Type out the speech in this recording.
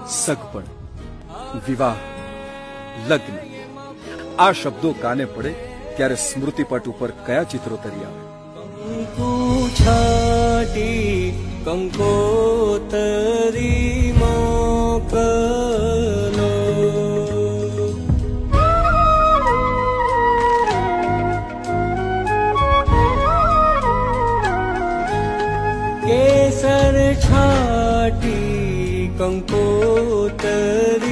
સગપણ, વિવાહ, લગ્ન આ શબ્દો કાને પડે ત્યારે સ્મૃતિપટ ઉપર કયા ચિત્રો તરી આવે? કંકુ છાટી કંકોતરી મોકલો, કેસર છાટી કંકોતરી